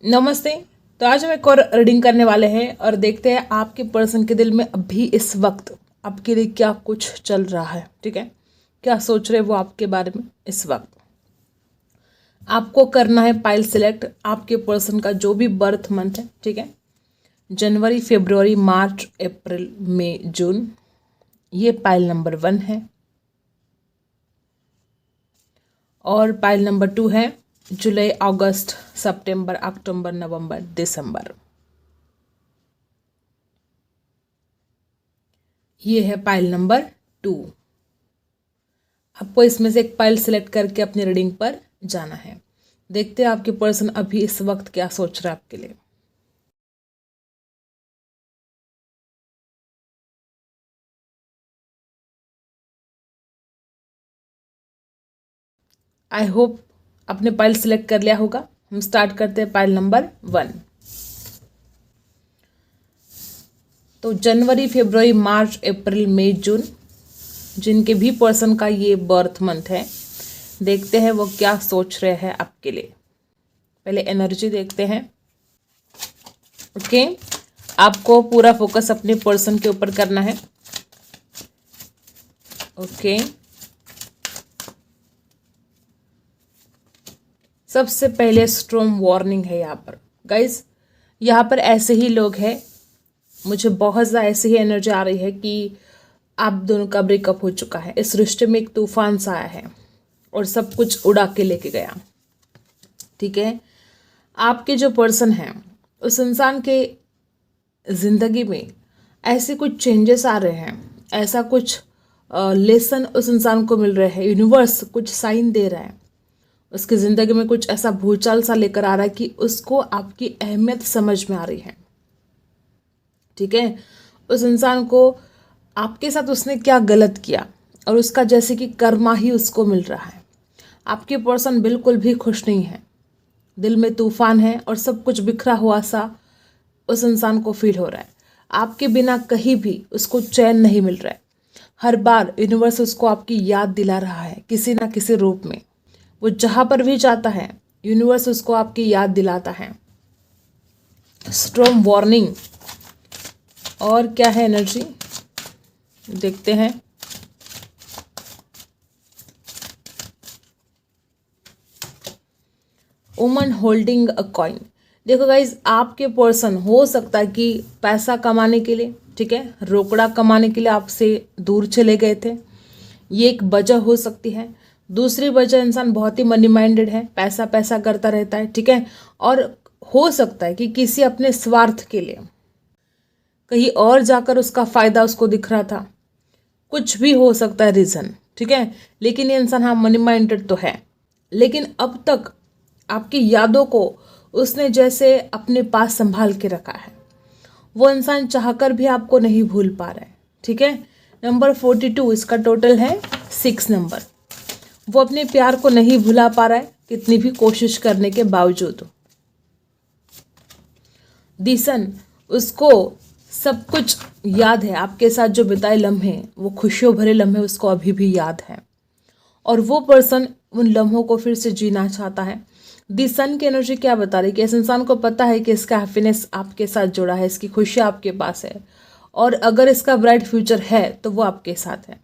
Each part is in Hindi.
नमस्ते। तो आज हम एक और रीडिंग करने वाले हैं और देखते हैं आपके पर्सन के दिल में अभी इस वक्त आपके लिए क्या कुछ चल रहा है। ठीक है, क्या सोच रहे वो आपके बारे में इस वक्त। आपको करना है पाइल सिलेक्ट आपके पर्सन का जो भी बर्थ मंथ है। ठीक है, जनवरी, फरवरी, मार्च, अप्रैल, मई, जून। ये पाइल नंबर 1 है और पाइल नंबर 2 है जुलाई, अगस्त, सितंबर, अक्टूबर, नवंबर, दिसंबर। ये है पाइल नंबर 2। आपको इसमें से एक पाइल सिलेक्ट करके अपनी रीडिंग पर जाना है। देखते हैं आपके पर्सन अभी इस वक्त क्या सोच रहा है आपके लिए। आई होप आपने पाइल सिलेक्ट कर लिया होगा। हम स्टार्ट करते हैं पाइल नंबर 1। तो जनवरी, फरवरी, मार्च, अप्रैल, मई, जून, जिनके भी पर्सन का ये बर्थ मंथ है, देखते हैं वो क्या सोच रहे हैं आपके लिए। पहले एनर्जी देखते हैं। ओके, आपको पूरा फोकस अपने पर्सन के ऊपर करना है। ओके, सबसे पहले स्ट्रॉन्ग वार्निंग है यहाँ पर गाइज। यहाँ पर ऐसे ही लोग हैं, मुझे बहुत ज़्यादा ऐसी ही एनर्जी आ रही है कि आप दोनों का ब्रेकअप हो चुका है। इस रिश्ते में एक तूफान सा आया है और सब कुछ उड़ा के लेके गया। ठीक है, आपके जो पर्सन हैं उस इंसान के ज़िंदगी में ऐसे कुछ चेंजेस आ रहे हैं, ऐसा कुछ लेसन उस इंसान को मिल रहे हैं। यूनिवर्स कुछ साइन दे रहा है, उसकी ज़िंदगी में कुछ ऐसा भूचाल सा लेकर आ रहा है कि उसको आपकी अहमियत समझ में आ रही है। ठीक है, उस इंसान को आपके साथ उसने क्या गलत किया और उसका जैसे कि कर्मा ही उसको मिल रहा है। आपके पर्सन बिल्कुल भी खुश नहीं है, दिल में तूफान है और सब कुछ बिखरा हुआ सा उस इंसान को फील हो रहा है। आपके बिना कहीं भी उसको चैन नहीं मिल रहा है। हर बार यूनिवर्स उसको आपकी याद दिला रहा है किसी ना किसी रूप में। वो जहाँ पर भी जाता है यूनिवर्स उसको आपकी याद दिलाता है। Strong warning. और क्या है एनर्जी देखते हैं। Woman holding a coin. देखो गाइज, आपके पर्सन हो सकता है कि पैसा कमाने के लिए, ठीक है, रोकड़ा कमाने के लिए आपसे दूर चले गए थे। ये एक वजह हो सकती है। दूसरी वजह, इंसान बहुत ही मनी माइंडेड है, पैसा पैसा करता रहता है। ठीक है, और हो सकता है कि किसी अपने स्वार्थ के लिए कहीं और जाकर उसका फायदा उसको दिख रहा था। कुछ भी हो सकता है रीज़न। ठीक है, लेकिन ये इंसान हाँ मनी माइंडेड तो है, लेकिन अब तक आपकी यादों को उसने जैसे अपने पास संभाल के रखा है। वो इंसान चाहकर भी आपको नहीं भूल पा रहा है। ठीक है, नंबर 42, इसका टोटल है 6 नंबर। वो अपने प्यार को नहीं भुला पा रहा है कितनी भी कोशिश करने के बावजूद। दिसन, उसको सब कुछ याद है, आपके साथ जो बिताए लम्हे, वो खुशियों भरे लम्हे उसको अभी भी याद है और वो पर्सन उन लम्हों को फिर से जीना चाहता है। दी सन की एनर्जी क्या बता रही है कि इस इंसान को पता है कि इसका हैप्पीनेस आपके साथ जुड़ा है, इसकी खुशियाँ आपके पास है और अगर इसका ब्राइट फ्यूचर है तो वो आपके साथ है।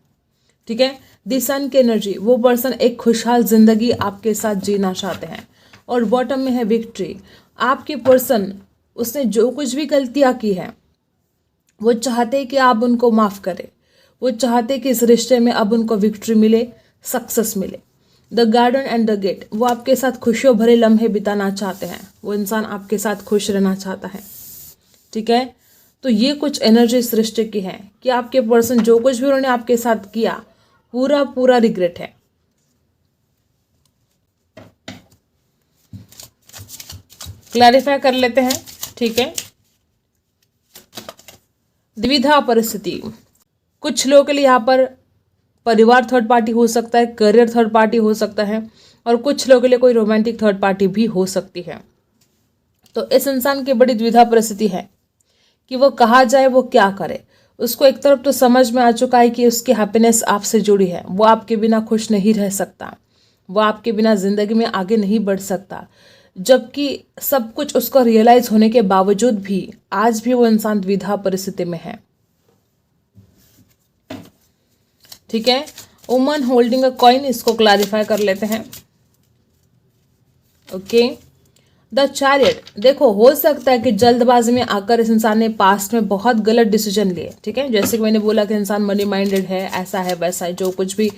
ठीक है, दी सन की एनर्जी, वो पर्सन एक खुशहाल जिंदगी आपके साथ जीना चाहते हैं। और बॉटम में है विक्ट्री। आपके पर्सन, उसने जो कुछ भी गलतियाँ की है वो चाहते कि आप उनको माफ़ करें। वो चाहते कि इस रिश्ते में अब उनको विक्ट्री मिले, सक्सेस मिले। The garden and the gate, वो आपके साथ खुशियों भरे लम्हे बिताना चाहते हैं। वो इंसान आपके साथ खुश रहना चाहता है। ठीक है, तो ये कुछ एनर्जी इस रिश्ते की है कि आपके पर्सन जो कुछ भी उन्होंने आपके साथ किया पूरा पूरा रिग्रेट है। क्लैरिफाई कर लेते हैं। ठीक है, द्विधा परिस्थिति। कुछ लोगों के लिए यहाँ पर परिवार थर्ड पार्टी हो सकता है, करियर थर्ड पार्टी हो सकता है और कुछ लोगों के लिए कोई रोमांटिक थर्ड पार्टी भी हो सकती है। तो इस इंसान की बड़ी द्विधा परिस्थिति है कि वो कहाँ जाए, वो क्या करे। उसको एक तरफ तो समझ में आ चुका है कि उसकी हैप्पीनेस आपसे जुड़ी है, वो आपके बिना खुश नहीं रह सकता, वो आपके बिना ज़िंदगी में आगे नहीं बढ़ सकता। जबकि सब कुछ उसको रियलाइज होने के बावजूद भी आज भी वो इंसान द्विधा परिस्थिति में है। ठीक है, वुमन होल्डिंग अ कॉइन, इसको क्लैरिफाई कर लेते हैं। ओके, द चैरियट, देखो हो सकता है कि जल्दबाजी में आकर इस इंसान ने पास्ट में बहुत गलत डिसीजन लिए। ठीक है, जैसे कि मैंने बोला कि इंसान मनी माइंडेड है, ऐसा है वैसा है, जो कुछ भी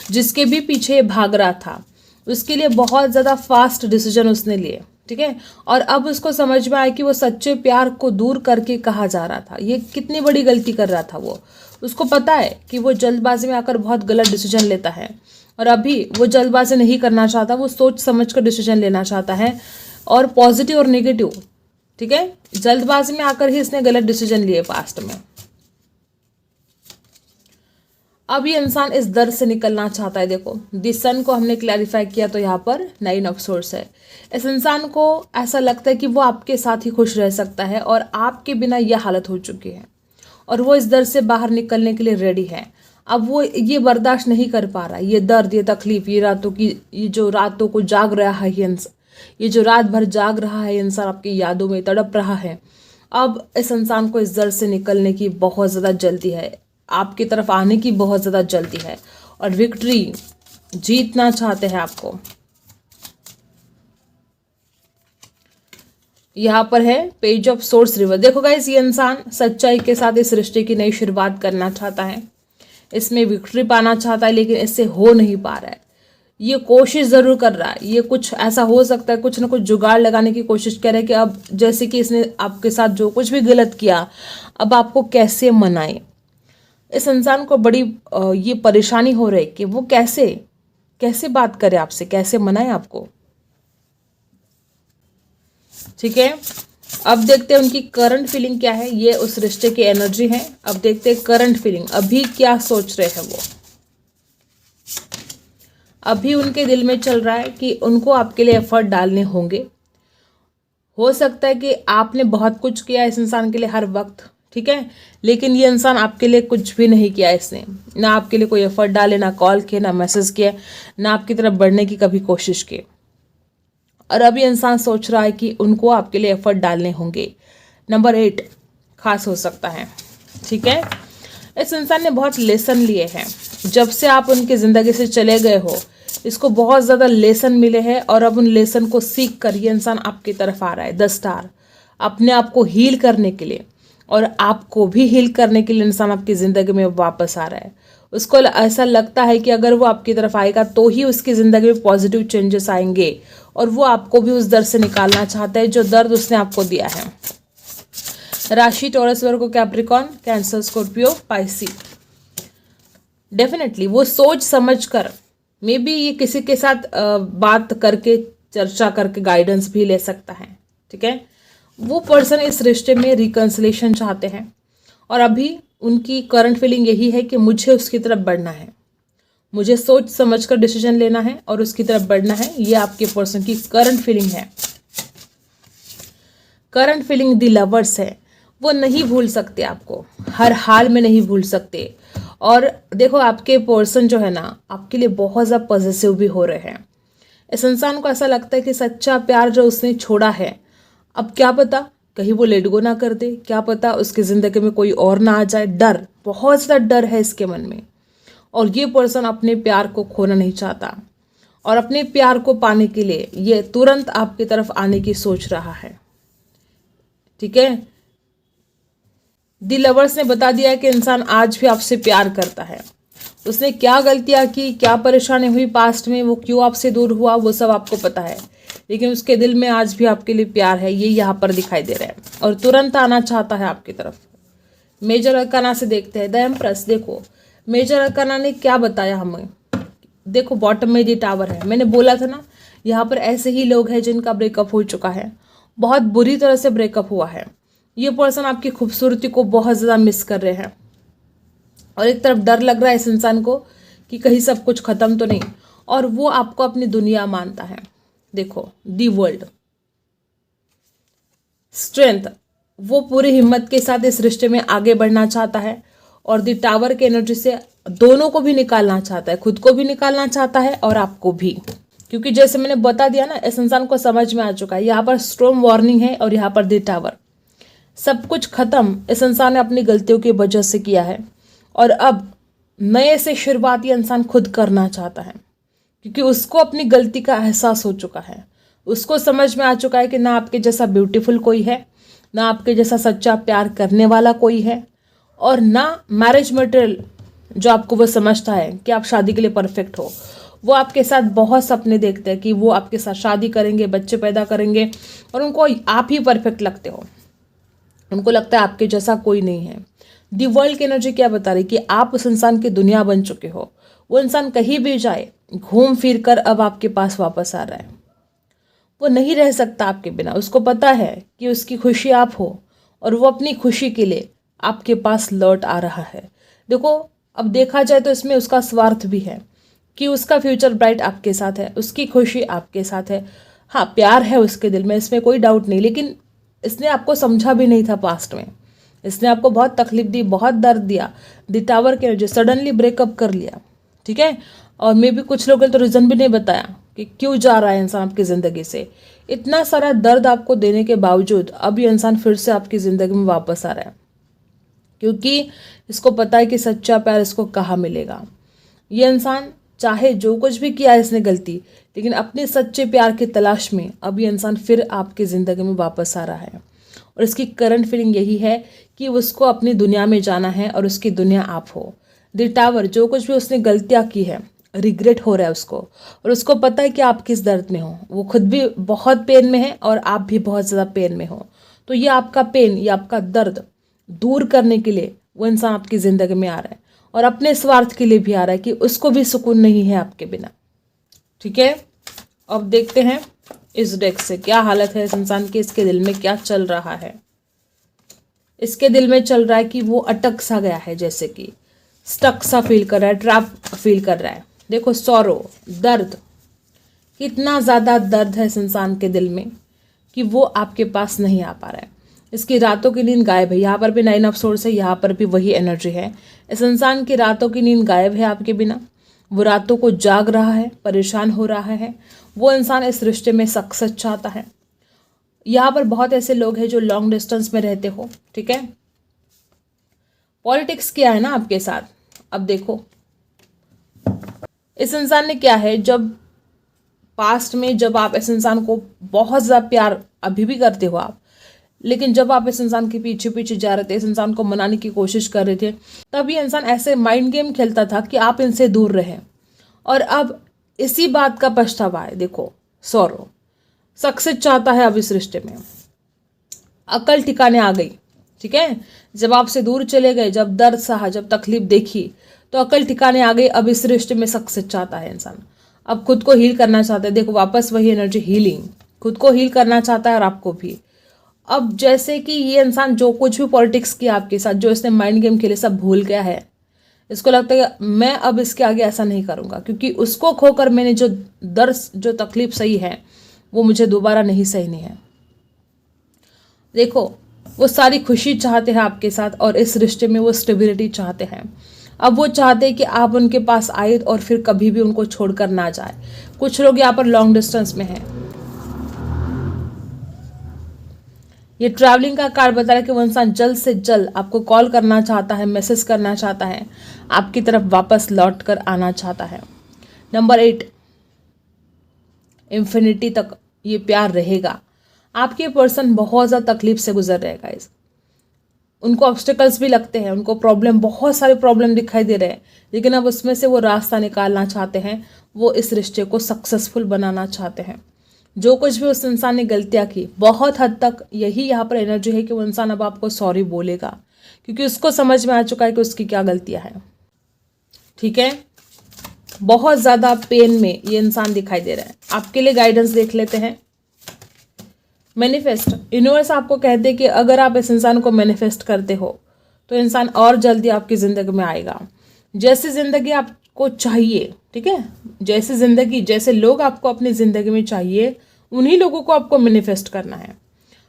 जिसके भी पीछे भाग रहा था उसके लिए बहुत ज़्यादा फास्ट डिसीजन उसने लिए। ठीक है, और अब उसको समझ में आया कि वो सच्चे प्यार को दूर करके कहा जा रहा था, ये कितनी बड़ी गलती कर रहा था। वो उसको पता है कि वो जल्दबाजी में आकर बहुत गलत डिसीजन लेता है, और अभी वो जल्दबाजी नहीं करना चाहता, वो सोच समझ कर डिसीजन लेना चाहता है, और पॉजिटिव और नेगेटिव। ठीक है, जल्दबाजी में आकर ही इसने गलत डिसीजन लिए पास्ट में। अब ये इंसान इस दर्द से निकलना चाहता है। देखो द सन को हमने क्लैरिफाई किया तो यहाँ पर 9 ऑफ सोर्स है। इस इंसान को ऐसा लगता है कि वो आपके साथ ही खुश रह सकता है और आपके बिना यह हालत हो चुकी है, और वो इस दर्द से बाहर निकलने के लिए रेडी है। अब वो ये बर्दाश्त नहीं कर पा रहा, ये दर्द, ये तकलीफ, ये जो रातों को जाग रहा है, ये जो रात भर जाग रहा है इंसान, आपकी यादों में तड़प रहा है। अब इस इंसान को इस दर्द से निकलने की बहुत ज़्यादा जल्दी है, आपकी तरफ आने की बहुत ज़्यादा जल्दी है, और विक्ट्री जीतना चाहते हैं आपको। यहाँ पर है पेज ऑफ सोर्स रिवर। देखो गाइस, ये इंसान सच्चाई के साथ इस रिश्ते की नई शुरुआत करना चाहता है, इसमें विक्ट्री पाना चाहता है, लेकिन इससे हो नहीं पा रहा है। ये कोशिश ज़रूर कर रहा है, ये कुछ ऐसा हो सकता है, कुछ ना कुछ जुगाड़ लगाने की कोशिश कर रहा है कि अब जैसे कि इसने आपके साथ जो कुछ भी गलत किया, अब आपको कैसे मनाए। इस इंसान को बड़ी ये परेशानी हो रही है कि वो कैसे बात करे आपसे, कैसे मनाए आपको। ठीक है, अब देखते हैं उनकी करंट फीलिंग क्या है। ये उस रिश्ते की एनर्जी है। अब देखते हैं करंट फीलिंग, अभी क्या सोच रहे हैं वो। अभी उनके दिल में चल रहा है कि उनको आपके लिए एफर्ट डालने होंगे। हो सकता है कि आपने बहुत कुछ किया इस इंसान के लिए हर वक्त, ठीक है, लेकिन ये इंसान आपके लिए कुछ भी नहीं किया। इसने ना आपके लिए कोई एफर्ट डाले, ना कॉल किए, ना मैसेज किया, ना आपकी तरफ बढ़ने की कभी कोशिश की। और अब ये इंसान सोच रहा है कि उनको आपके लिए एफर्ट डालने होंगे। नंबर 8 खास हो सकता है। ठीक है, इस इंसान ने बहुत लेसन लिए हैं जब से आप उनकी ज़िंदगी से चले गए हो। इसको बहुत ज़्यादा लेसन मिले हैं, और अब उन लेसन को सीख कर ये इंसान आपकी तरफ आ रहा है। 10 स्टार, अपने आप को हील करने के लिए, और आपको भी हील करने के लिए इंसान आपकी ज़िंदगी में वापस आ रहा है। उसको ऐसा लगता है कि अगर वो आपकी तरफ आएगा तो ही उसकी ज़िंदगी में पॉजिटिव चेंजेस आएंगे, और वो आपको भी उस दर्द से निकालना चाहता है जो दर्द उसने आपको दिया है। राशि Taurus, Virgo, Capricorn, Cancer, Scorpio, Pisces. Definitely वो सोच समझ कर, मे बी ये किसी के साथ बात करके, चर्चा करके गाइडेंस भी ले सकता है। ठीक है, वो पर्सन इस रिश्ते में रिकन्सिलेशन चाहते हैं, और अभी उनकी करंट फीलिंग यही है कि मुझे उसकी तरफ बढ़ना है, मुझे सोच समझकर डिसीजन लेना है और उसकी तरफ बढ़ना है। ये आपके पर्सन की करंट फीलिंग है। करंट फीलिंग द लवर्स है। वो नहीं भूल सकते आपको, हर हाल में नहीं भूल सकते। और देखो आपके पर्सन जो है ना, आपके लिए बहुत ज़्यादा पॉजिटिव भी हो रहे हैं। इस इंसान को ऐसा लगता है कि सच्चा प्यार जो उसने छोड़ा है, अब क्या पता कहीं वो लेट गो ना कर दे, क्या पता उसकी ज़िंदगी में कोई और ना आ जाए। डर, बहुत ज़्यादा डर है इसके मन में, और ये पर्सन अपने प्यार को खोना नहीं चाहता, और अपने प्यार को पाने के लिए ये तुरंत आपकी तरफ आने की सोच रहा है। ठीक है, दी लवर्स ने बता दिया है कि इंसान आज भी आपसे प्यार करता है। उसने क्या गलतियां की, क्या परेशानी हुई पास्ट में, वो क्यों आपसे दूर हुआ, वो सब आपको पता है, लेकिन उसके दिल में आज भी आपके लिए प्यार है। ये यहाँ पर दिखाई दे रहा है, और तुरंत आना चाहता है आपकी तरफ। मेजर अरकाना से देखते हैं द एम्प्रेस। देखो मेजर अरकाना ने क्या बताया हमें। देखो बॉटम में ये टावर है। मैंने बोला था ना, यहाँ पर ऐसे ही लोग हैं जिनका ब्रेकअप हो चुका है, बहुत बुरी तरह से ब्रेकअप हुआ है। ये पर्सन आपकी खूबसूरती को बहुत ज़्यादा मिस कर रहे हैं, और एक तरफ डर लग रहा है इस इंसान को कि कहीं सब कुछ खत्म तो नहीं, और वो आपको अपनी दुनिया मानता है। देखो दी वर्ल्ड, स्ट्रेंथ, वो पूरी हिम्मत के साथ इस रिश्ते में आगे बढ़ना चाहता है, और दी टावर के एनर्जी से दोनों को भी निकालना चाहता है, खुद को भी निकालना चाहता है और आपको भी। क्योंकि जैसे मैंने बता दिया ना, इस इंसान को समझ में आ चुका है, यहाँ पर स्ट्रॉन्ग वार्निंग है और यहाँ पर द टावर। सब कुछ खत्म इस इंसान ने अपनी गलतियों की वजह से किया है और अब नए से शुरुआत ये इंसान खुद करना चाहता है, क्योंकि उसको अपनी गलती का एहसास हो चुका है। उसको समझ में आ चुका है कि ना आपके जैसा ब्यूटीफुल कोई है, ना आपके जैसा सच्चा प्यार करने वाला कोई है, और ना मैरिज मटेरियल जो आपको वो समझता है कि आप शादी के लिए परफेक्ट हो। वो आपके साथ बहुत सपने देखते हैं कि वो आपके साथ शादी करेंगे, बच्चे पैदा करेंगे, और उनको आप ही परफेक्ट लगते हो। उनको लगता है आपके जैसा कोई नहीं है। दी वर्ल्ड की एनर्जी क्या बता रही कि आप उस इंसान की दुनिया बन चुके हो। वो इंसान कहीं भी जाए, घूम फिर कर अब आपके पास वापस आ रहा है। वो नहीं रह सकता आपके बिना। उसको पता है कि उसकी खुशी आप हो और वो अपनी खुशी के लिए आपके पास लौट आ रहा है। देखो, अब देखा जाए तो इसमें उसका स्वार्थ भी है कि उसका फ्यूचर ब्राइट आपके साथ है, उसकी खुशी आपके साथ है। हाँ, प्यार है उसके दिल में, इसमें कोई डाउट नहीं, लेकिन इसने आपको समझा भी नहीं था पास्ट में। इसने आपको बहुत तकलीफ दी, बहुत दर्द दिया। द टावर के जो सडनली ब्रेकअप कर लिया, ठीक है, और मे भी कुछ लोगों ने तो रीज़न भी नहीं बताया कि क्यों जा रहा है इंसान आपकी ज़िंदगी से। इतना सारा दर्द आपको देने के बावजूद अब ये इंसान फिर से आपकी ज़िंदगी में वापस आ रहा है, क्योंकि इसको पता है कि सच्चा प्यार इसको कहाँ मिलेगा। ये इंसान चाहे जो कुछ भी किया है इसने गलती, लेकिन अपने सच्चे प्यार की तलाश में अब ये इंसान फिर आपकी ज़िंदगी में वापस आ रहा है। और इसकी करंट फीलिंग यही है कि उसको अपनी दुनिया में जाना है और उसकी दुनिया आप हो। द टावर, जो कुछ भी उसने गलतियाँ की है, रिग्रेट हो रहा है उसको, और उसको पता है कि आप किस दर्द में हो। वो खुद भी बहुत पेन में है और आप भी बहुत ज़्यादा पेन में हो। तो ये आपका पेन, ये आपका दर्द दूर करने के लिए वो इंसान आपकी ज़िंदगी में आ रहा है, और अपने स्वार्थ के लिए भी आ रहा है कि उसको भी सुकून नहीं है आपके बिना। ठीक है, अब देखते हैं इस डेक से क्या हालत है इस इंसान की, इसके दिल में क्या चल रहा है। इसके दिल में चल रहा है कि वो अटक सा गया है, जैसे कि स्टक सा फील कर रहा है, ट्रैप फील कर रहा है। देखो, सॉरो, दर्द, कितना ज़्यादा दर्द है इस इंसान के दिल में कि वो आपके पास नहीं आ पा रहा है। इसकी रातों की नींद गायब है। यहाँ पर भी 9 ऑफ सोर्स है, यहाँ पर भी वही एनर्जी है। इस इंसान की रातों की नींद गायब है आपके बिना। वो रातों को जाग रहा है, परेशान हो रहा है। वो इंसान इस रिश्ते में सक्सेस चाहता है। यहाँ पर बहुत ऐसे लोग हैं जो लॉन्ग डिस्टेंस में रहते हो, ठीक है। पॉलिटिक्स किया है ना आपके साथ। अब देखो, इस इंसान ने क्या है, जब पास्ट में जब आप इस इंसान को बहुत ज़्यादा प्यार अभी भी करते हो आप, लेकिन जब आप इस इंसान के पीछे पीछे जा रहे थे, इस इंसान को मनाने की कोशिश कर रहे थे, तब ये इंसान ऐसे माइंड गेम खेलता था कि आप इनसे दूर रहे, और अब इसी बात का पछतावा है। देखो, सॉरो, सक्सेस चाहता है अब इस रिश्ते में। अकल ठिकाने आ गई, ठीक है। जब आपसे दूर चले गए, जब दर्द सहा, जब तकलीफ देखी, तो अकल ठिकाने आ गई। अब इस रिश्ते में सक्सेस चाहता है इंसान, अब खुद को हील करना चाहता है। देखो, वापस वही एनर्जी, हीलिंग, खुद को हील करना चाहता है और आपको भी। अब जैसे कि ये इंसान जो कुछ भी पॉलिटिक्स किया आपके साथ, जो इसने माइंड गेम खेले, सब भूल गया है। इसको लगता है कि मैं अब इसके आगे ऐसा नहीं करूँगा, क्योंकि उसको खोकर मैंने जो दर्द, जो तकलीफ सही है, वो मुझे दोबारा नहीं सहनी है। देखो, वो सारी खुशी चाहते हैं आपके साथ, और इस रिश्ते में वो स्टेबिलिटी चाहते हैं। अब वो चाहते हैं कि आप उनके पास आए और फिर कभी भी उनको छोड़कर ना जाए। कुछ लोग यहाँ पर लॉन्ग डिस्टेंस में हैं। ये ट्रैवलिंग का कार्ड बता रहा है कि वो इंसान जल्द से जल्द आपको कॉल करना चाहता है, मैसेज करना चाहता है, आपकी तरफ वापस लौट कर आना चाहता है। नंबर 8, इन्फिनिटी तक ये प्यार रहेगा। आपके पर्सन बहुत ज़्यादा तकलीफ से गुजर रहे हैं गाइस। उनको ऑब्स्टिकल्स भी लगते हैं, उनको प्रॉब्लम, बहुत सारे प्रॉब्लम दिखाई दे रहे हैं, लेकिन अब उसमें से वो रास्ता निकालना चाहते हैं। वो इस रिश्ते को सक्सेसफुल बनाना चाहते हैं। जो कुछ भी उस इंसान ने गलतियाँ की, बहुत हद तक यही यहाँ पर एनर्जी है कि वो इंसान अब आपको सॉरी बोलेगा, क्योंकि उसको समझ में आ चुका है कि उसकी क्या गलतियाँ हैं। ठीक है, बहुत ज़्यादा पेन में ये इंसान दिखाई दे रहा है। आपके लिए गाइडेंस देख लेते हैं। मैनिफेस्ट, यूनिवर्स आपको कहते हैं कि अगर आप इस इंसान को मैनिफेस्ट करते हो तो इंसान और जल्दी आपकी ज़िंदगी में आएगा। जैसी ज़िंदगी आपको चाहिए, ठीक है, जैसी ज़िंदगी, जैसे लोग आपको अपनी ज़िंदगी में चाहिए, उन्हीं लोगों को आपको मैनिफेस्ट करना है।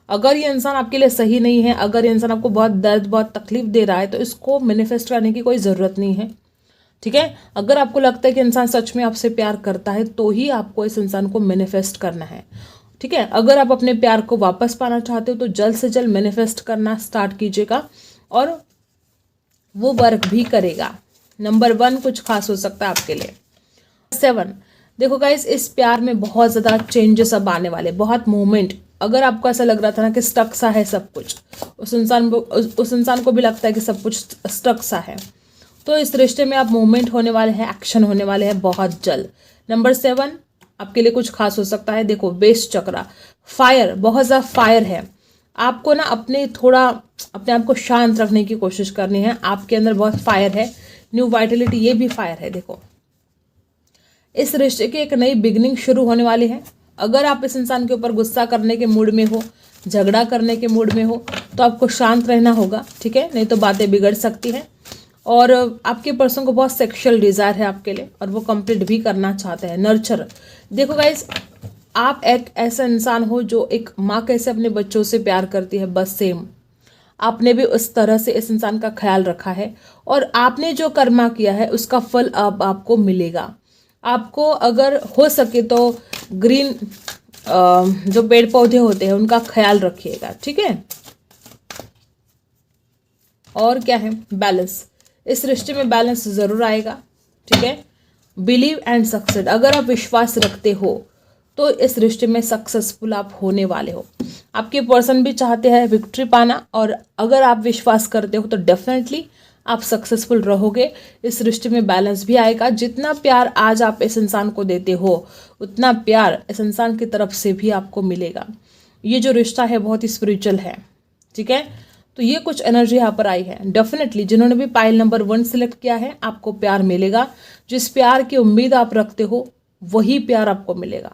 अगर ये इंसान आपके लिए सही नहीं है, अगर ये इंसान आपको बहुत दर्द, बहुत तकलीफ दे रहा है, तो इसको मैनिफेस्ट करने की कोई ज़रूरत नहीं है। ठीक है। अगर आपको लगता है कि इंसान सच में आपसे प्यार करता है तो ही आपको इस इंसान को मैनिफेस्ट करना है। ठीक है। अगर आप अपने प्यार को वापस पाना चाहते हो तो जल्द से जल्द मैनिफेस्ट करना स्टार्ट कीजिएगा और वो वर्क भी करेगा। नंबर 1 कुछ खास हो सकता है आपके लिए। 7, देखो गाइस, इस प्यार में बहुत ज़्यादा चेंजेस अब आने वाले, बहुत मूवमेंट। अगर आपको ऐसा लग रहा था ना कि स्टक सा है सब कुछ, उस इंसान को भी लगता है कि सब कुछ स्टक सा है, तो इस रिश्ते में आप मूवमेंट होने वाले हैं, एक्शन होने वाले हैं बहुत जल्द। नंबर 7 आपके लिए कुछ खास हो सकता है। देखो, बेस चक्रा, फायर, बहुत ज़्यादा फायर है। आपको ना अपने आप को शांत रखने की कोशिश करनी है। आपके अंदर बहुत फायर है, न्यू वाइटलिटी, ये भी फायर है। देखो, इस रिश्ते की एक नई बिगनिंग शुरू होने वाली है। अगर आप इस इंसान के ऊपर गुस्सा करने के मूड में हो, झगड़ा करने के मूड में हो, तो आपको शांत रहना होगा, ठीक है, नहीं तो बातें बिगड़ सकती हैं। और आपके पर्सन को बहुत सेक्सुअल डिज़ायर है आपके लिए और वो कंप्लीट भी करना चाहते हैं। नर्चर, देखो गाइस, आप एक ऐसा इंसान हो जो एक माँ कैसे अपने बच्चों से प्यार करती है, बस सेम आपने भी उस तरह से इस इंसान का ख्याल रखा है और आपने जो कर्मा किया है उसका फल अब आपको मिलेगा। आपको अगर हो सके तो ग्रीन जो पेड़ पौधे होते हैं उनका ख्याल रखिएगा, ठीक है। और क्या है, बैलेंस, इस रिश्ते में बैलेंस ज़रूर आएगा, ठीक है। बिलीव एंड सक्सेस, अगर आप विश्वास रखते हो तो इस रिश्ते में सक्सेसफुल आप होने वाले हो। आपके पर्सन भी चाहते हैं विक्ट्री पाना और अगर आप विश्वास करते हो तो डेफिनेटली आप सक्सेसफुल रहोगे। इस रिश्ते में बैलेंस भी आएगा। जितना प्यार आज आप इस इंसान को देते हो उतना प्यार इस इंसान की तरफ से भी आपको मिलेगा। ये जो रिश्ता है बहुत ही स्पिरिचुअल है, ठीक है। तो ये कुछ एनर्जी यहाँ पर आई है। डेफिनेटली जिन्होंने भी पाइल नंबर 1 सिलेक्ट किया है, आपको प्यार मिलेगा। जिस प्यार की उम्मीद आप रखते हो वही प्यार आपको मिलेगा।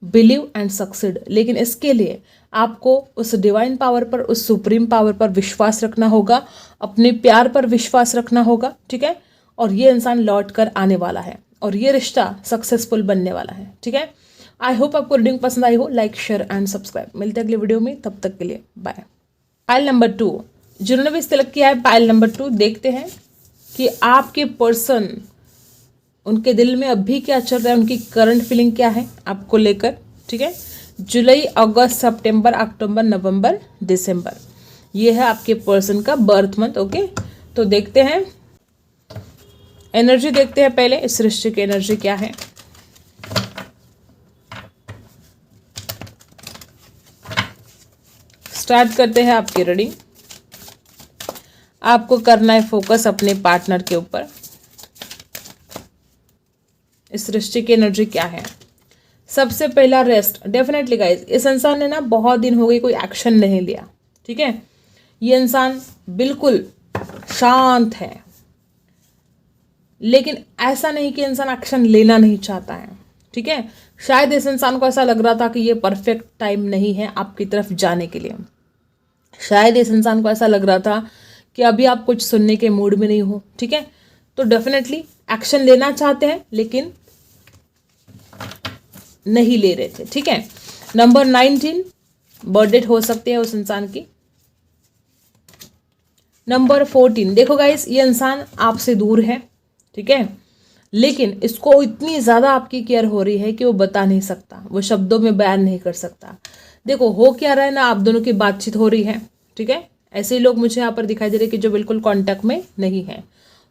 बिलीव एंड सक्सीड, लेकिन इसके लिए आपको उस डिवाइन पावर पर, उस सुप्रीम पावर पर विश्वास रखना होगा, अपने प्यार पर विश्वास रखना होगा, ठीक है। और ये इंसान लौट कर आने वाला है और ये रिश्ता सक्सेसफुल बनने वाला है, ठीक है। आई होप आपको रीडिंग पसंद आई हो। Like, share and subscribe. मिलते हैं अगले वीडियो में, तब तक के लिए बाय। पाइल नंबर 2, जिन्होंने भी सिलेक्ट किया है पाइल नंबर 2, देखते हैं कि आपके पर्सन, उनके दिल में अभी क्या चल रहा है, उनकी करंट फीलिंग क्या है आपको लेकर, ठीक है। जुलाई, अगस्त, सितंबर, अक्टूबर, नवंबर, दिसंबर, ये है आपके पर्सन का बर्थ मंथ, ओके। तो देखते हैं एनर्जी, देखते हैं पहले इस रिश्ते की एनर्जी क्या है। स्टार्ट करते हैं आपकी रीडिंग। आपको करना है फोकस अपने पार्टनर के ऊपर। इस रिश्ते की एनर्जी क्या है। सबसे पहला रेस्ट, डेफिनेटली गाइज, इस इंसान ने ना बहुत दिन हो गए कोई एक्शन नहीं लिया, ठीक है। ये इंसान बिल्कुल शांत है, लेकिन ऐसा नहीं कि इंसान एक्शन लेना नहीं चाहता है, ठीक है। शायद इस इंसान को ऐसा लग रहा था कि ये परफेक्ट टाइम नहीं है आपकी तरफ जाने के लिए। शायद इस इंसान को ऐसा लग रहा था कि अभी आप कुछ सुनने के मूड में नहीं हो, ठीक है। तो डेफिनेटली एक्शन लेना चाहते हैं लेकिन नहीं ले रहे थे, ठीक है। नंबर 19 बर्थडे हो सकती है उस इंसान की। नंबर 14, देखो गाइस, ये इंसान आपसे दूर है, ठीक है, लेकिन इसको इतनी ज़्यादा आपकी केयर हो रही है कि वो बता नहीं सकता, वो शब्दों में बयान नहीं कर सकता। देखो हो क्या रहा है ना, आप दोनों की बातचीत हो रही है, ठीक है। ऐसे ही लोग मुझे यहाँ पर दिखाई दे रहे हैं कि जो बिल्कुल कांटेक्ट में नहीं है।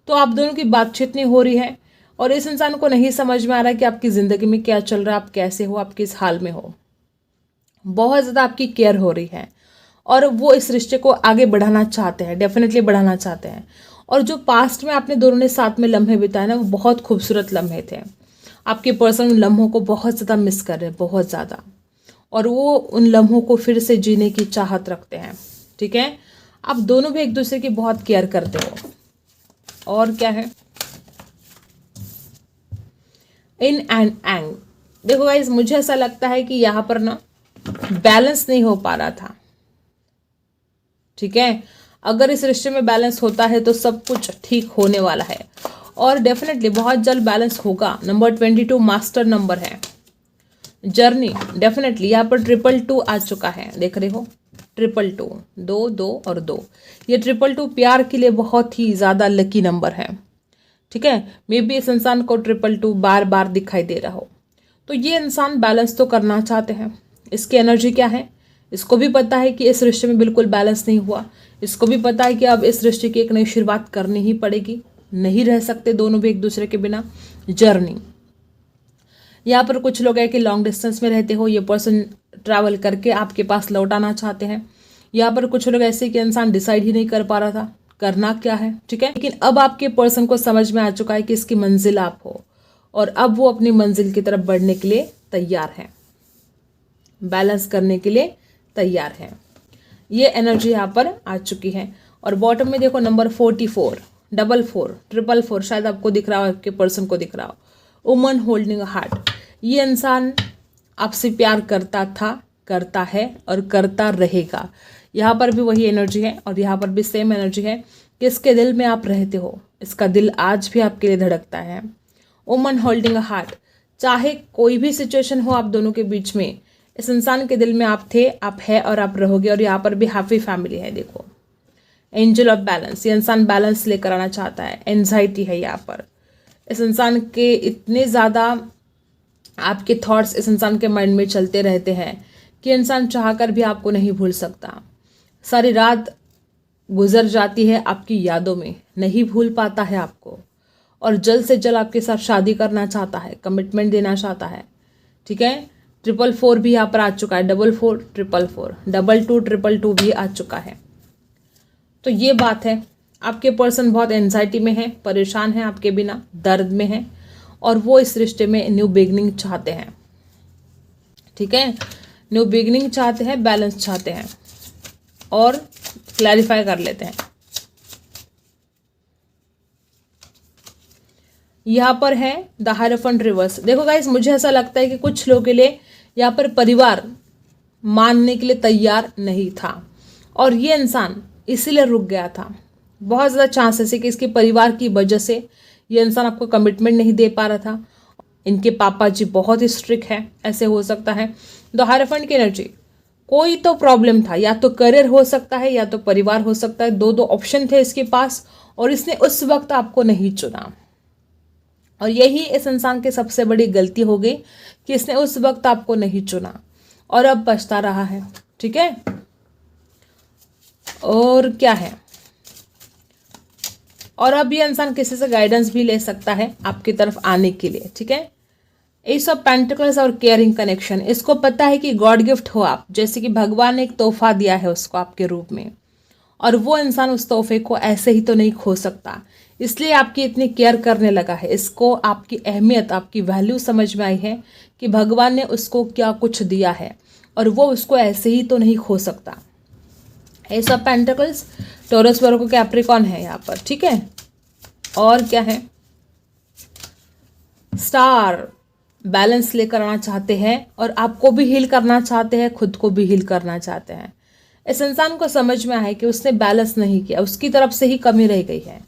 तो आप दोनों की बातचीत नहीं हो रही है और इस इंसान को नहीं समझ में आ रहा है कि आपकी ज़िंदगी में क्या चल रहा है, आप कैसे हो, आप किस हाल में हो। बहुत ज़्यादा आपकी केयर हो रही है और वो इस रिश्ते को आगे बढ़ाना चाहते हैं, डेफिनेटली बढ़ाना चाहते हैं। और जो पास्ट में आपने दोनों ने साथ में लम्हे बिताए ना, वो बहुत खूबसूरत लम्हे थे। आपके पर्सन उन लम्हों को बहुत ज़्यादा मिस कर रहे हैं, बहुत ज़्यादा, और वो उन लम्हों को फिर से जीने की चाहत रखते हैं, ठीक है। आप दोनों भी एक दूसरे की बहुत केयर करते हो। और क्या है, इन एंड एंग, देखो गाइस, मुझे ऐसा लगता है कि यहाँ पर ना बैलेंस नहीं हो पा रहा था, ठीक है। अगर इस रिश्ते में बैलेंस होता है तो सब कुछ ठीक होने वाला है और डेफिनेटली बहुत जल्द बैलेंस होगा। नंबर 22 मास्टर नंबर है। जर्नी, डेफिनेटली यहाँ पर 222 आ चुका है, देख रहे हो, 222, 2 2 और 2, ये 222 प्यार के लिए बहुत ही ज़्यादा लकी नंबर है, ठीक है, मे बी इस इंसान को 222 बार बार दिखाई दे रहा हो। तो ये इंसान बैलेंस तो करना चाहते हैं। इसकी एनर्जी क्या है, इसको भी पता है कि इस रिश्ते में बिल्कुल बैलेंस नहीं हुआ, इसको भी पता है कि अब इस रिश्ते की एक नई शुरुआत करनी ही पड़ेगी, नहीं रह सकते दोनों भी एक दूसरे के बिना। जर्नी, यहाँ पर कुछ लोग हैं कि लॉन्ग डिस्टेंस में रहते हो, ये पर्सन ट्रैवल करके आपके पास लौट आना चाहते हैं। यहाँ पर कुछ लोग ऐसे कि इंसान डिसाइड ही नहीं कर पा रहा था करना क्या है, ठीक है, लेकिन अब आपके पर्सन को समझ में आ चुका है कि इसकी मंजिल आप हो, और अब वो अपनी मंजिल की तरफ बढ़ने के लिए तैयार है, बैलेंस करने के लिए तैयार है। ये एनर्जी यहाँ पर आ चुकी है। और बॉटम में देखो नंबर 44, 44, 444, शायद आपको दिख रहा हो, आपके पर्सन को दिख रहा हो। वुमन होल्डिंग हार्ट, ये इंसान आपसे प्यार करता था, करता है और करता रहेगा। यहाँ पर भी वही एनर्जी है और यहाँ पर भी सेम एनर्जी है कि इसके दिल में आप रहते हो, इसका दिल आज भी आपके लिए धड़कता है। वुमन होल्डिंग हार्ट, चाहे कोई भी सिचुएशन हो आप दोनों के बीच में, इस इंसान के दिल में आप थे, आप है और आप रहोगे। और यहाँ पर भी हैप्पी फैमिली है। देखो एंजल ऑफ बैलेंस, ये इंसान बैलेंस लेकर आना चाहता है। एंजाइटी है यहाँ पर, इस इंसान के इतने ज़्यादा आपके थॉट्स इस इंसान के माइंड में चलते रहते हैं कि इंसान चाहकर भी आपको नहीं भूल सकता। सारी रात गुजर जाती है आपकी यादों में, नहीं भूल पाता है आपको, और जल्द से जल्द आपके साथ शादी करना चाहता है, कमिटमेंट देना चाहता है, ठीक है। 444 भी यहाँ पर आ चुका है, 44, 444, 22, 222 भी आ चुका है। तो ये बात है, आपके पर्सन बहुत एंजाइटी में है, परेशान है आपके बिना, दर्द में है, और वो इस रिश्ते में न्यू बिगनिंग चाहते हैं, ठीक है। न्यू बिगनिंग चाहते हैं, बैलेंस चाहते हैं। और क्लैरिफाई कर लेते हैं, यहाँ पर है द हायरोफेंट रिवर्स। देखो गाइस, मुझे ऐसा लगता है कि कुछ लोगों के लिए यहाँ पर परिवार मानने के लिए तैयार नहीं था, और ये इंसान इसीलिए रुक गया था। बहुत ज़्यादा चांसेस है कि इसके परिवार की वजह से ये इंसान आपको कमिटमेंट नहीं दे पा रहा था। इनके पापा जी बहुत ही स्ट्रिक्ट है, ऐसे हो सकता है। द हायरोफेंट की एनर्जी, कोई तो प्रॉब्लम था, या तो करियर हो सकता है या तो परिवार हो सकता है। दो ऑप्शन थे इसके पास, और इसने उस वक्त आपको नहीं चुना, और यही इस इंसान की सबसे बड़ी गलती हो गई कि इसने उस वक्त आपको नहीं चुना और अब पछता रहा है, ठीक है। और क्या है, और अब ये इंसान किसी से गाइडेंस भी ले सकता है आपकी तरफ आने के लिए, ठीक है। एस ऑफ पेंटिकल्स और केयरिंग कनेक्शन, इसको पता है कि गॉड गिफ्ट हो आप, जैसे कि भगवान ने एक तोहफा दिया है उसको आपके रूप में, और वो इंसान उस तोहफे को ऐसे ही तो नहीं खो सकता, इसलिए आपकी इतनी केयर करने लगा है। इसको आपकी अहमियत, आपकी वैल्यू समझ में आई है कि भगवान ने उसको क्या कुछ दिया है, और वो उसको ऐसे ही तो नहीं खो सकता। S of pentacles, taurus, Virgo, Capricorn है यहाँ पर, ठीक है। और क्या है, स्टार, बैलेंस लेकर आना चाहते हैं, और आपको भी हील करना चाहते हैं, खुद को भी हील करना चाहते हैं। इस इंसान को समझ में आया कि उसने बैलेंस नहीं किया, उसकी तरफ से ही कमी रह गई है,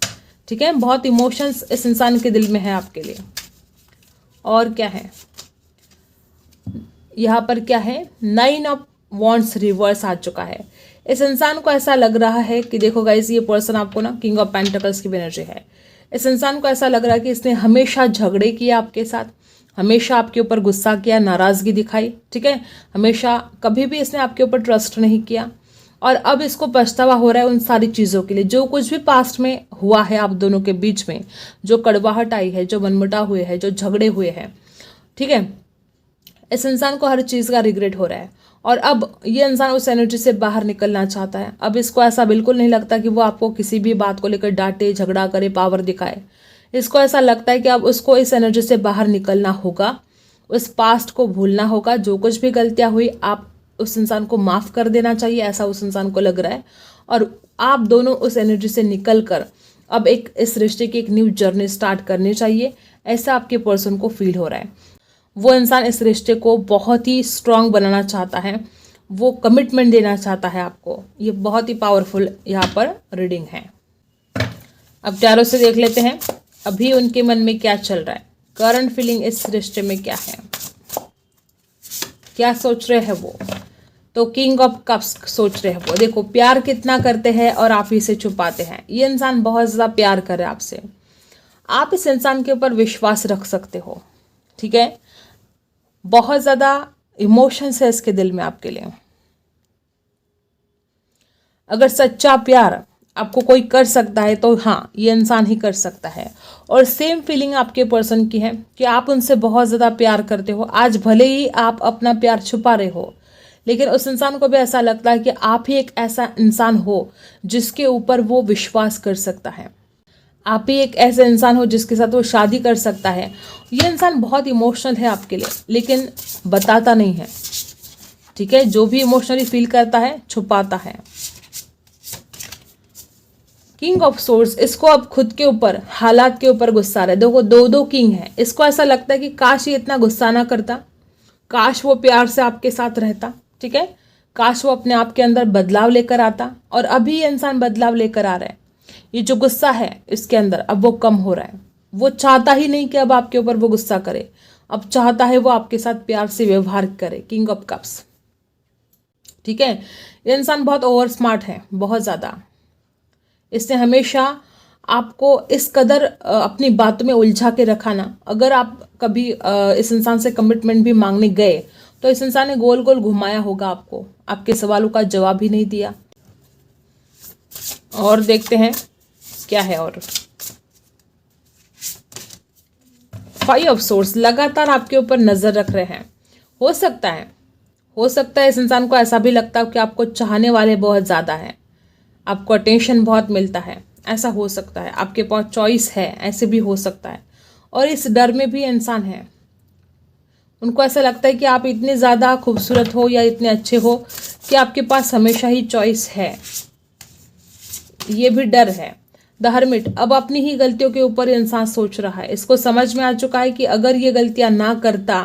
ठीक है। बहुत इमोशंस इस इंसान के दिल में है आपके लिए। और क्या है, यहाँ पर क्या है, 9 ऑफ वॉन्ड्स रिवर्स आ चुका है। इस इंसान को ऐसा लग रहा है कि देखो गाइस, ये पर्सन आपको ना किंग ऑफ पेंटिकल्स की एनर्जी है। इस इंसान को ऐसा लग रहा है कि इसने हमेशा झगड़े किए आपके साथ, हमेशा आपके ऊपर गुस्सा किया, नाराज़गी दिखाई, ठीक है। हमेशा कभी भी इसने आपके ऊपर ट्रस्ट नहीं किया, और अब इसको पछतावा हो रहा है उन सारी चीज़ों के लिए जो कुछ भी पास्ट में हुआ है आप दोनों के बीच में, जो कड़वाहट आई है, जो मनमुटाव हुए हैं, जो झगड़े हुए हैं, ठीक है। इस इंसान को हर चीज़ का रिग्रेट हो रहा है, और अब ये इंसान उस एनर्जी से बाहर निकलना चाहता है। अब इसको ऐसा बिल्कुल नहीं लगता कि वो आपको किसी भी बात को लेकर डांटे, झगड़ा करे, पावर दिखाए। इसको ऐसा लगता है कि अब उसको इस एनर्जी से बाहर निकलना होगा, उस पास्ट को भूलना होगा, जो कुछ भी गलतियां हुई आप उस इंसान को माफ़ कर देना चाहिए, ऐसा उस इंसान को लग रहा है। और आप दोनों उस एनर्जी से निकल कर अब एक इस रिश्ते की एक न्यू जर्नी स्टार्ट करनी चाहिए, ऐसा आपके पर्सन को फील हो रहा है। वो इंसान इस रिश्ते को बहुत ही स्ट्रांग बनाना चाहता है, वो कमिटमेंट देना चाहता है आपको। ये बहुत ही पावरफुल यहाँ पर रीडिंग है। अब टैरो से देख लेते हैं अभी उनके मन में क्या चल रहा है, करंट फीलिंग इस रिश्ते में क्या है, क्या सोच रहे हैं वो। तो किंग ऑफ कप्स सोच रहे हैं वो। देखो प्यार कितना करते हैं और आप इसे छुपाते हैं। ये इंसान बहुत ज़्यादा प्यार करे आपसे, आप इस इंसान के ऊपर विश्वास रख सकते हो, ठीक है। बहुत ज़्यादा इमोशंस है इसके दिल में आपके लिए। अगर सच्चा प्यार आपको कोई कर सकता है तो हाँ, ये इंसान ही कर सकता है। और सेम फीलिंग आपके पर्सन की है कि आप उनसे बहुत ज़्यादा प्यार करते हो। आज भले ही आप अपना प्यार छुपा रहे हो, लेकिन उस इंसान को भी ऐसा लगता है कि आप ही एक ऐसा इंसान हो जिसके ऊपर वो विश्वास कर सकता है। आप ही एक ऐसा इंसान हो जिसके साथ वो शादी कर सकता है। ये इंसान बहुत इमोशनल है आपके लिए, लेकिन बताता नहीं है, ठीक है। जो भी इमोशनली फील करता है छुपाता है। किंग ऑफ सोर्ड्स, इसको अब खुद के ऊपर, हालात के ऊपर गुस्सा रहा है। देखो, दो किंग है। इसको ऐसा लगता है कि काश ये इतना गुस्सा ना करता, काश वो प्यार से आपके साथ रहता, ठीक है। काश वो अपने आप के अंदर बदलाव लेकर आता। और अभी ये इंसान बदलाव लेकर आ रहा है। ये जो गुस्सा है इसके अंदर अब वो कम हो रहा है। वो चाहता ही नहीं कि अब आपके ऊपर वो गुस्सा करे, अब चाहता है वो आपके साथ प्यार से व्यवहार करे। किंग ऑफ कप्स, ठीक है। ये इंसान बहुत ओवर स्मार्ट है, बहुत ज़्यादा। इसने हमेशा आपको इस कदर अपनी बातों में उलझा के रखा ना। अगर आप कभी इस इंसान से कमिटमेंट भी मांगने गए तो इस इंसान ने गोल गोल घुमाया होगा आपको, आपके सवालों का जवाब ही नहीं दिया। और देखते हैं क्या है। और 5 ऑफ सोर्ड्स, लगातार आपके ऊपर नजर रख रहे हैं। हो सकता है इस इंसान को ऐसा भी लगता है कि आपको चाहने वाले बहुत ज्यादा हैं, आपको अटेंशन बहुत मिलता है, ऐसा हो सकता है। आपके पास चॉइस है, ऐसे भी हो सकता है। और इस डर में भी इंसान है, उनको ऐसा लगता है कि आप इतने ज़्यादा खूबसूरत हो या इतने अच्छे हो कि आपके पास हमेशा ही चॉइस है। ये भी डर है। द हर्मिट, अब अपनी ही गलतियों के ऊपर इंसान सोच रहा है। इसको समझ में आ चुका है कि अगर ये गलतियां ना करता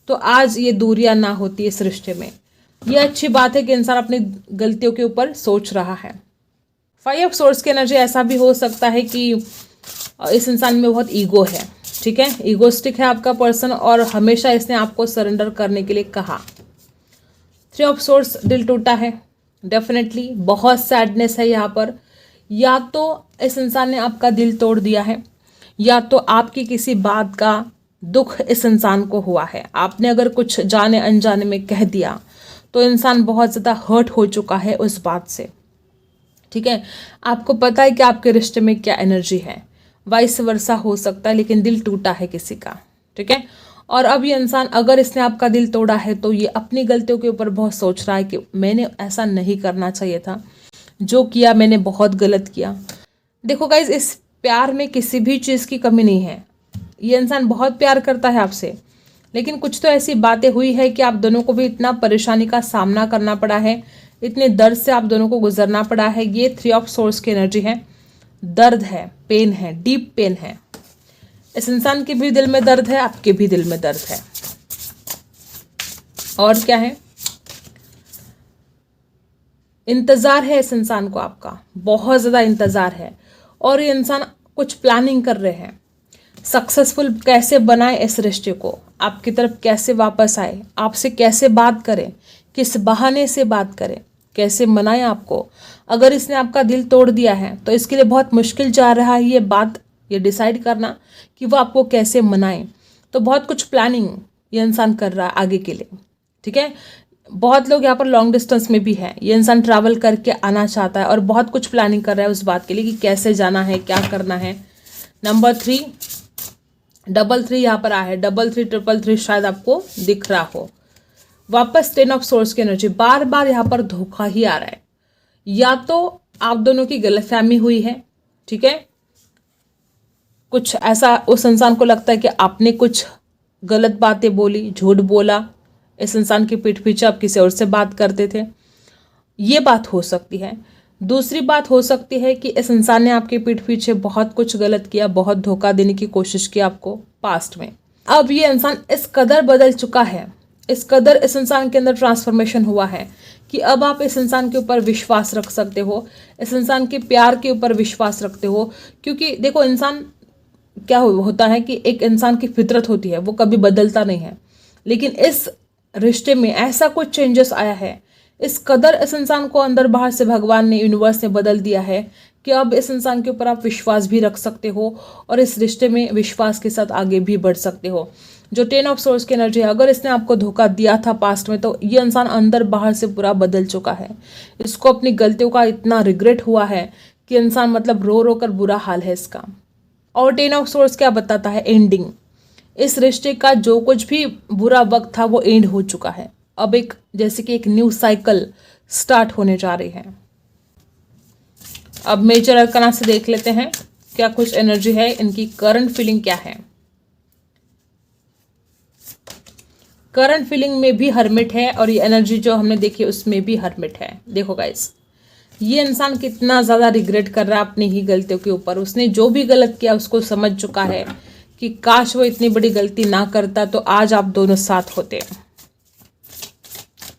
तो आज ये दूरियां ना होती इस रिश्ते में। ये अच्छी बात है कि इंसान अपनी गलतियों के ऊपर सोच रहा है। 5 ऑफ सोर्ड्स की एनर्जी, ऐसा भी हो सकता है कि इस इंसान में बहुत ईगो है, ठीक है। ईगोस्टिक है आपका पर्सन और हमेशा इसने आपको सरेंडर करने के लिए कहा। 3 ऑफ सोर्ड्स, दिल टूटा है, डेफिनेटली बहुत सैडनेस है यहाँ पर। या तो इस इंसान ने आपका दिल तोड़ दिया है, या तो आपकी किसी बात का दुख इस इंसान को हुआ है। आपने अगर कुछ जाने अनजाने में कह दिया तो इंसान बहुत ज़्यादा हर्ट हो चुका है उस बात से, ठीक है। आपको पता है कि आपके रिश्ते में क्या एनर्जी है। वाइस वर्सा हो सकता है, लेकिन दिल टूटा है किसी का, ठीक है। और अब ये इंसान, अगर इसने आपका दिल तोड़ा है तो ये अपनी गलतियों के ऊपर बहुत सोच रहा है कि मैंने ऐसा नहीं करना चाहिए था, जो किया मैंने बहुत गलत किया। देखो गाइज, इस प्यार में किसी भी चीज़ की कमी नहीं है। ये इंसान बहुत प्यार करता है आपसे, लेकिन कुछ तो ऐसी बातें हुई है कि आप दोनों को भी इतना परेशानी का सामना करना पड़ा है, इतने दर्द से आप दोनों को गुजरना पड़ा है। ये 3 ऑफ सोर्ड्स की एनर्जी है। दर्द है, पेन है, डीप पेन है। इस इंसान के भी दिल में दर्द है, आपके भी दिल में दर्द है। और क्या है, इंतजार है इस इंसान को आपका, बहुत ज़्यादा इंतजार है। और ये इंसान कुछ प्लानिंग कर रहे हैं, सक्सेसफुल कैसे बनाए इस रिश्ते को, आपकी तरफ कैसे वापस आए, आपसे कैसे बात करें, किस बहाने से बात करें, कैसे मनाएं आपको। अगर इसने आपका दिल तोड़ दिया है तो इसके लिए बहुत मुश्किल जा रहा है ये बात, ये डिसाइड करना कि वो आपको कैसे मनाएं। तो बहुत कुछ प्लानिंग ये इंसान कर रहा है आगे के लिए, ठीक है। बहुत लोग यहाँ पर लॉन्ग डिस्टेंस में भी हैं। ये इंसान ट्रैवल करके आना चाहता है और बहुत कुछ प्लानिंग कर रहा है उस बात के लिए कि कैसे जाना है, क्या करना है। नंबर 3, 333 यहाँ पर आया है। 333 शायद आपको दिख रहा हो। वापस 10 ऑफ सोर्ड्स की एनर्जी, बार बार यहाँ पर धोखा ही आ रहा है। या तो आप दोनों की गलतफहमी हुई है, ठीक है। कुछ ऐसा उस इंसान को लगता है कि आपने कुछ गलत बातें बोली, झूठ बोला, इस इंसान की पीठ पीछे आप किसी और से बात करते थे, ये बात हो सकती है। दूसरी बात हो सकती है कि इस इंसान ने आपके पीठ पीछे बहुत कुछ गलत किया, बहुत धोखा देने की कोशिश की आपको पास्ट में। अब ये इंसान इस कदर बदल चुका है, इस कदर इस इंसान के अंदर ट्रांसफॉर्मेशन हुआ है कि अब आप इस इंसान के ऊपर विश्वास रख सकते हो, इस इंसान के प्यार के ऊपर विश्वास रखते हो। क्योंकि देखो, इंसान क्या होता है कि एक इंसान की फितरत होती है, वो कभी बदलता नहीं है। लेकिन इस रिश्ते में ऐसा कुछ चेंजेस आया है, इस कदर इस इंसान को अंदर बाहर से भगवान ने, यूनिवर्स ने बदल दिया है कि अब इस इंसान के ऊपर आप विश्वास भी रख सकते हो और इस रिश्ते में विश्वास के साथ आगे भी बढ़ सकते हो। जो 10 ऑफ सोर्स की एनर्जी है, अगर इसने आपको धोखा दिया था पास्ट में, तो ये इंसान अंदर बाहर से पूरा बदल चुका है। इसको अपनी गलतियों का इतना रिग्रेट हुआ है कि इंसान मतलब रो रो कर बुरा हाल है इसका। और 10 ऑफ सोर्स क्या बताता है? एंडिंग। इस रिश्ते का जो कुछ भी बुरा वक्त था वो एंड हो चुका है। अब एक जैसे कि एक न्यू साइकिल स्टार्ट होने जा रही है। अब मेजर अरकाना से देख लेते हैं क्या कुछ एनर्जी है, इनकी करंट फीलिंग क्या है। करंट फीलिंग में भी हर्मिट है और ये एनर्जी जो हमने देखी उसमें भी हर्मिट है। देखो गाइस, ये इंसान कितना ज़्यादा रिग्रेट कर रहा है अपनी ही गलतियों के ऊपर। उसने जो भी गलत किया उसको समझ चुका है कि काश वो इतनी बड़ी गलती ना करता तो आज आप दोनों साथ होते।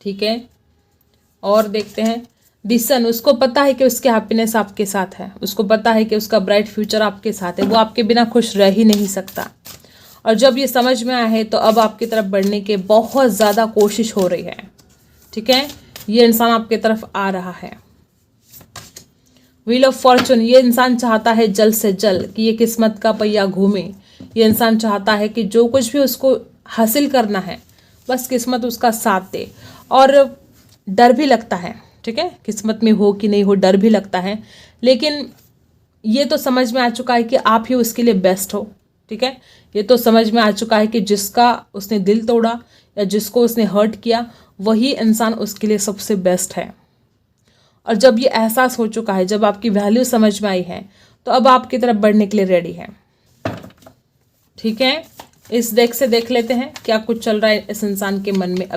ठीक है, और देखते हैं डिसन। उसको पता है कि उसकी हैप्पीनेस आपके साथ है, उसको पता है कि उसका ब्राइट फ्यूचर आपके साथ है, वो आपके बिना खुश रह ही नहीं सकता। और जब ये समझ में आया है तो अब आपकी तरफ बढ़ने के बहुत ज़्यादा कोशिश हो रही है। ठीक है, ये इंसान आपकी तरफ आ रहा है। व्हील ऑफ फॉर्चून, ये इंसान चाहता है जल्द से जल्द कि ये किस्मत का पहिया घूमे। ये इंसान चाहता है कि जो कुछ भी उसको हासिल करना है बस किस्मत उसका साथ दे। और डर भी लगता है, ठीक है, किस्मत में हो कि नहीं हो, डर भी लगता है, लेकिन ये तो समझ में आ चुका है कि आप ही उसके लिए बेस्ट हो। ठीक है, ये तो समझ में आ चुका है कि जिसका उसने दिल तोड़ा या जिसको उसने हर्ट किया वही इंसान उसके लिए सबसे बेस्ट है। और जब ये एहसास हो चुका है, जब आपकी वैल्यू समझ में आई है, तो अब आपकी तरफ बढ़ने के लिए रेडी है। ठीक है, इस डेक से देख लेते हैं क्या कुछ चल रहा है इस इंसान के मन में।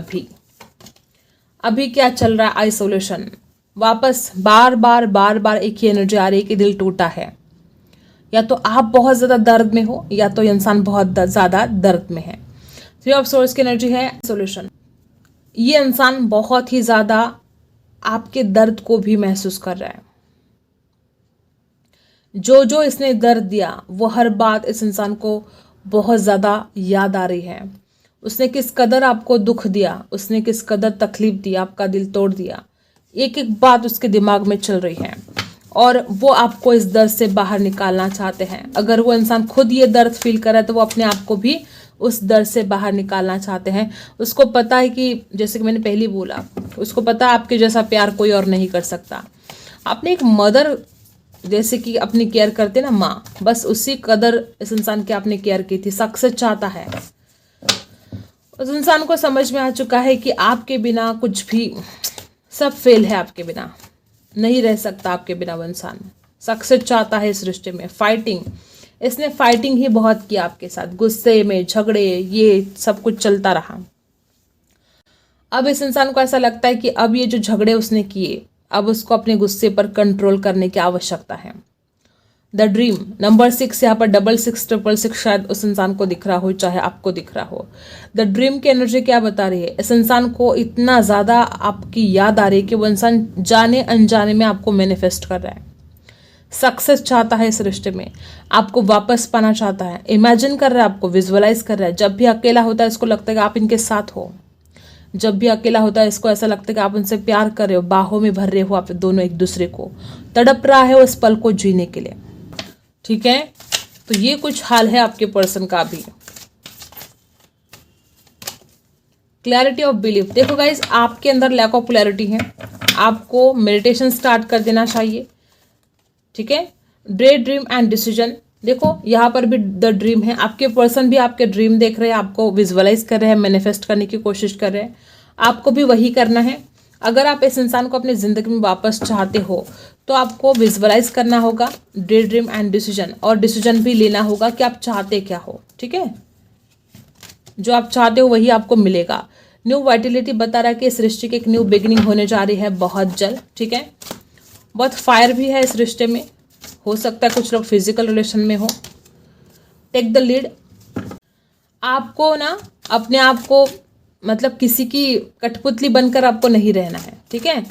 अभी क्या चल रहा है? आइसोलेशन। वापस बार बार एक ही एनर्जी आ रही है कि दिल टूटा है। या तो आप बहुत ज़्यादा दर्द में हो या तो इंसान बहुत ज़्यादा दर्द में है। 3 ऑफ सोर्स की एनर्जी है आइसोलेशन। ये इंसान बहुत ही ज़्यादा आपके दर्द को भी महसूस कर रहा है। जो जो इसने दर्द दिया वो हर बात इस इंसान को बहुत ज़्यादा याद आ रही है। उसने किस कदर आपको दुख दिया, उसने किस कदर तकलीफ दी, आपका दिल तोड़ दिया, एक एक बात उसके दिमाग में चल रही है और वो आपको इस दर्द से बाहर निकालना चाहते हैं। अगर वो इंसान खुद ये दर्द फील कर रहा है तो वो अपने आप को भी उस दर्द से बाहर निकालना चाहते हैं। उसको पता है कि जैसे कि मैंने पहले बोला, उसको पता है आपके जैसा प्यार कोई और नहीं कर सकता। आपने एक मदर जैसे कि अपनी केयर करते ना माँ, बस उसी कदर इस इंसान की आपने केयर की थी। सक्सेस चाहता है। उस इंसान को समझ में आ चुका है कि आपके बिना कुछ भी, सब फेल है, आपके बिना नहीं रह सकता, आपके बिना वो इंसान सक्सेस चाहता है इस रिश्ते में। फाइटिंग, इसने फाइटिंग ही बहुत किया आपके साथ, गुस्से में झगड़े, ये सब कुछ चलता रहा। अब इस इंसान को ऐसा लगता है कि अब ये जो झगड़े उसने किए, अब उसको अपने गुस्से पर कंट्रोल करने की आवश्यकता है। द ड्रीम नंबर 6, यहाँ पर 6666 शायद उस इंसान को दिख रहा हो, चाहे आपको दिख रहा हो। द ड्रीम की एनर्जी क्या बता रही है? इस इंसान को इतना ज़्यादा आपकी याद आ रही है कि वो इंसान जाने अनजाने में आपको मैनिफेस्ट कर रहा है। सक्सेस चाहता है इस रिश्ते में, आपको वापस पाना चाहता है, इमेजिन कर रहा है, आपको विजुअलाइज कर रहा है। जब भी अकेला होता है इसको लगता है कि आप इनके साथ हो। जब भी अकेला होता है इसको ऐसा लगता है कि आप उनसे प्यार कर रहे हो, बाहों में भर रहे हो आप दोनों एक दूसरे को, तड़प रहा है उस पल को जीने के लिए। ठीक है, तो ये कुछ हाल है आपके पर्सन का भी। क्लैरिटी ऑफ बिलीफ, देखो गाइस, आपके अंदर लैक ऑफ क्लैरिटी है, आपको मेडिटेशन स्टार्ट कर देना चाहिए। ठीक है, डे ड्रीम एंड डिसीजन, देखो यहाँ पर भी द ड्रीम है। आपके पर्सन भी आपके ड्रीम देख रहे हैं, आपको विजुअलाइज कर रहे हैं, मैनिफेस्ट करने की कोशिश कर रहे हैं। आपको भी वही करना है। अगर आप इस इंसान को अपनी ज़िंदगी में वापस चाहते हो तो आपको विजुअलाइज करना होगा डे ड्रीम एंड डिसीजन, और डिसीजन भी लेना होगा कि आप चाहते क्या हो। ठीक है, जो आप चाहते हो वही आपको मिलेगा। न्यू वाइटलिटी बता रहा है कि इस रिश्ते की एक न्यू बिगिनिंग होने जा रही है बहुत जल्द। ठीक है, बहुत फायर भी है इस रिश्ते में, हो सकता है कुछ लोग फिजिकल रिलेशन में हो। टेक द लीड, आपको ना अपने आप को मतलब किसी की कठपुतली बनकर आपको नहीं रहना है। ठीक है,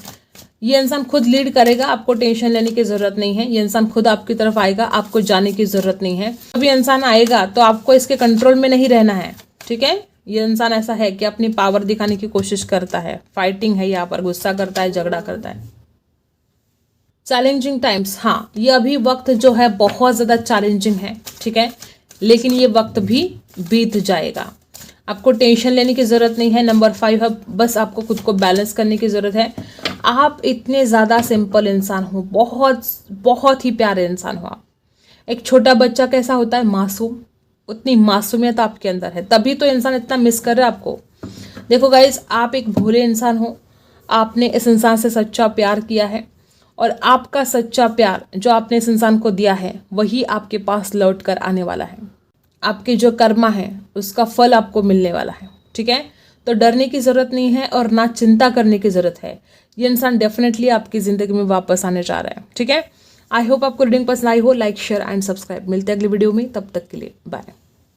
ये इंसान खुद लीड करेगा, आपको टेंशन लेने की ज़रूरत नहीं है। ये इंसान खुद आपकी तरफ आएगा, आपको जाने की ज़रूरत नहीं है। जब ये इंसान आएगा तो आपको इसके कंट्रोल में नहीं रहना है। ठीक है, ये इंसान ऐसा है कि अपनी पावर दिखाने की कोशिश करता है, फाइटिंग है यहाँ पर, गुस्सा करता है, झगड़ा करता है। चैलेंजिंग टाइम्स, हाँ ये अभी वक्त जो है बहुत ज़्यादा चैलेंजिंग है, ठीक है, लेकिन ये वक्त भी बीत जाएगा। आपको टेंशन लेने की ज़रूरत नहीं है। नंबर 5 है, बस आपको खुद को बैलेंस करने की ज़रूरत है। आप इतने ज़्यादा सिंपल इंसान हो, बहुत बहुत ही प्यारे इंसान हो आप। एक छोटा बच्चा कैसा होता है, मासूम, उतनी मासूमियत आपके अंदर है, तभी तो इंसान इतना मिस कर रहा है आपको। देखो गाइज, आप एक भोले इंसान हो, आपने इस इंसान से सच्चा प्यार किया है और आपका सच्चा प्यार जो आपने इस इंसान को दिया है वही आपके पास लौट कर आने वाला है। आपके जो कर्मा है उसका फल आपको मिलने वाला है, ठीक है। तो डरने की ज़रूरत नहीं है और ना चिंता करने की ज़रूरत है। ये इंसान डेफिनेटली आपकी ज़िंदगी में वापस आने जा रहा है, ठीक है। आई होप आपको रीडिंग पसंद आई हो। Like, share and subscribe. मिलते हैं अगली वीडियो में, तब तक के लिए बाय।